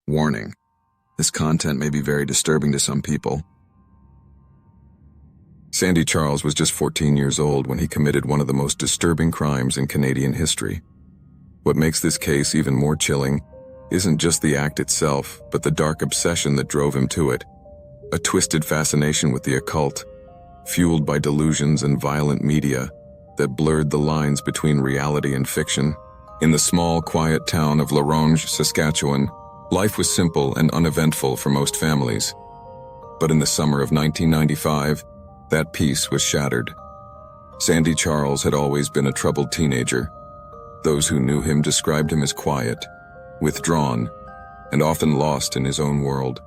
Warning: this content may be very disturbing to some people. Sandy Charles was just 14 years old when he committed one of the most disturbing crimes in Canadian history. What makes this case even more chilling isn't just the act itself, but the dark obsession that drove him to it. A twisted fascination with the occult, fueled by delusions and violent media that blurred the lines between reality and fiction. In the small, quiet town of La Ronge, Saskatchewan, life was simple and uneventful for most families. But in the summer of 1995, that peace was shattered. Sandy Charles had always been a troubled teenager. Those who knew him described him as quiet, withdrawn, and often lost in his own world.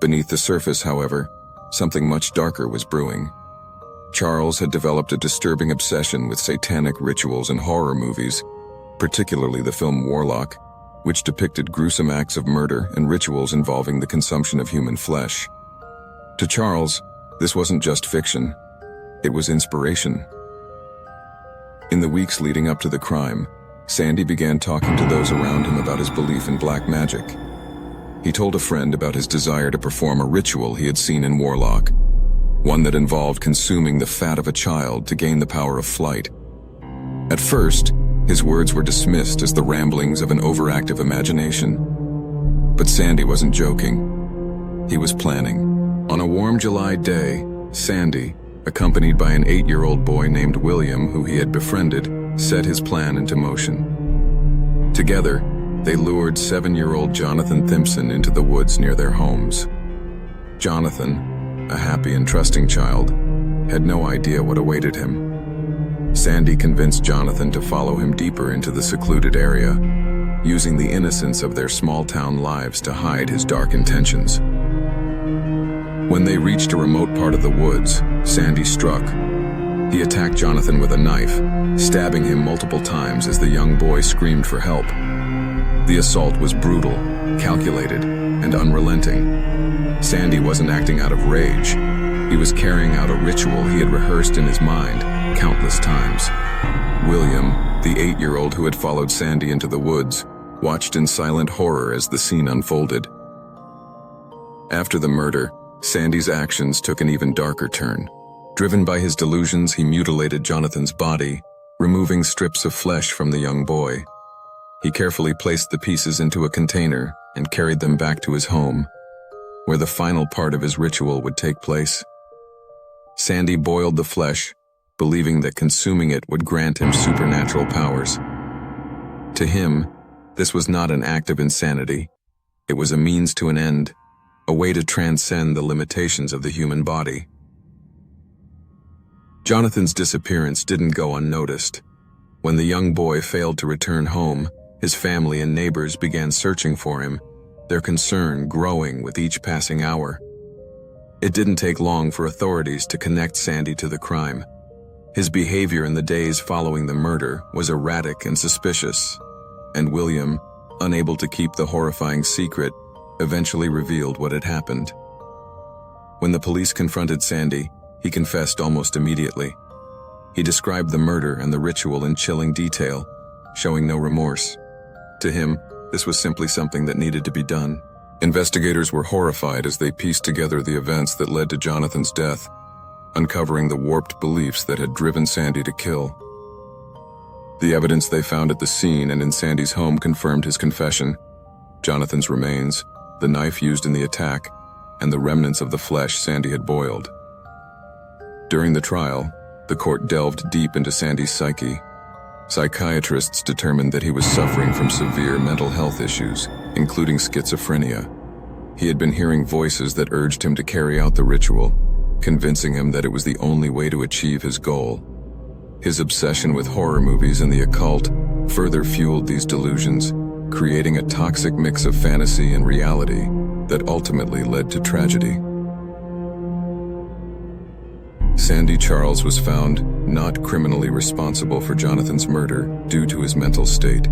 Beneath the surface, however, something much darker was brewing. Charles had developed a disturbing obsession with satanic rituals and horror movies, particularly the film Warlock, which depicted gruesome acts of murder and rituals involving the consumption of human flesh. To Charles, this wasn't just fiction, it was inspiration. In the weeks leading up to the crime, Sandy began talking to those around him about his belief in black magic. He told a friend about his desire to perform a ritual he had seen in Warlock, one that involved consuming the fat of a child to gain the power of flight. At first, his words were dismissed as the ramblings of an overactive imagination. But Sandy wasn't joking. He was planning. On a warm July day, Sandy, accompanied by an 8-year-old boy named William who he had befriended, set his plan into motion. Together, they lured 7-year-old Jonathan Thimpson into the woods near their homes. Jonathan, a happy and trusting child, had no idea what awaited him. Sandy convinced Jonathan to follow him deeper into the secluded area, using the innocence of their small-town lives to hide his dark intentions. When they reached a remote part of the woods, Sandy struck. He attacked Jonathan with a knife, stabbing him multiple times as the young boy screamed for help. The assault was brutal, calculated, and unrelenting. Sandy wasn't acting out of rage. He was carrying out a ritual he had rehearsed in his mind countless times. William, the 8-year-old who had followed Sandy into the woods, watched in silent horror as the scene unfolded. After the murder, Sandy's actions took an even darker turn. Driven by his delusions, he mutilated Jonathan's body, removing strips of flesh from the young boy. He carefully placed the pieces into a container and carried them back to his home, where the final part of his ritual would take place. Sandy boiled the flesh, believing that consuming it would grant him supernatural powers. To him, this was not an act of insanity. It was a means to an end, a way to transcend the limitations of the human body. Jonathan's disappearance didn't go unnoticed. When the young boy failed to return home, his family and neighbors began searching for him, their concern growing with each passing hour. It didn't take long for authorities to connect Sandy to the crime. His behavior in the days following the murder was erratic and suspicious, and William, unable to keep the horrifying secret, eventually revealed what had happened. When the police confronted Sandy, he confessed almost immediately. He described the murder and the ritual in chilling detail, showing no remorse. To him, this was simply something that needed to be done. Investigators were horrified as they pieced together the events that led to Jonathan's death, uncovering the warped beliefs that had driven Sandy to kill. The evidence they found at the scene and in Sandy's home confirmed his confession: Jonathan's remains, the knife used in the attack, and the remnants of the flesh Sandy had boiled. During the trial, the court delved deep into Sandy's psyche. Psychiatrists determined that he was suffering from severe mental health issues, including schizophrenia. He had been hearing voices that urged him to carry out the ritual, convincing him that it was the only way to achieve his goal. His obsession with horror movies and the occult further fueled these delusions, creating a toxic mix of fantasy and reality that ultimately led to tragedy. Sandy Charles was found not criminally responsible for Jonathan's murder due to his mental state.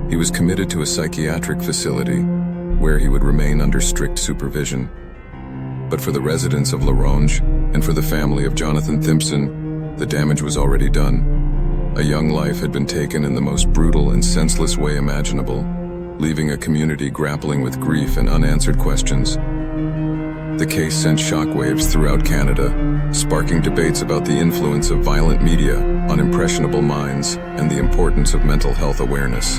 He was committed to a psychiatric facility where he would remain under strict supervision. But for the residents of La Ronge and for the family of Jonathan Thimpson, the damage was already done. A young life had been taken in the most brutal and senseless way imaginable, leaving a community grappling with grief and unanswered questions. The case sent shockwaves throughout Canada, sparking debates about the influence of violent media on impressionable minds and the importance of mental health awareness.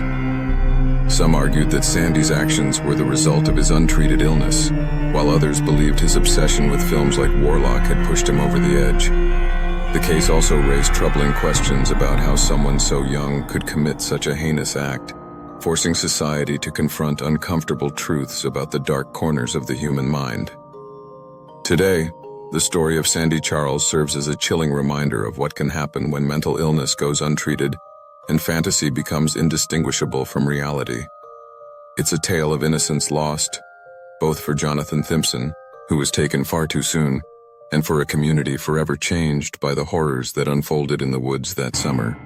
Some argued that Sandy's actions were the result of his untreated illness, while others believed his obsession with films like Warlock had pushed him over the edge. The case also raised troubling questions about how someone so young could commit such a heinous act, forcing society to confront uncomfortable truths about the dark corners of the human mind. Today, the story of Sandy Charles serves as a chilling reminder of what can happen when mental illness goes untreated and fantasy becomes indistinguishable from reality. It's a tale of innocence lost, both for Jonathan Thimpson, who was taken far too soon, and for a community forever changed by the horrors that unfolded in the woods that summer.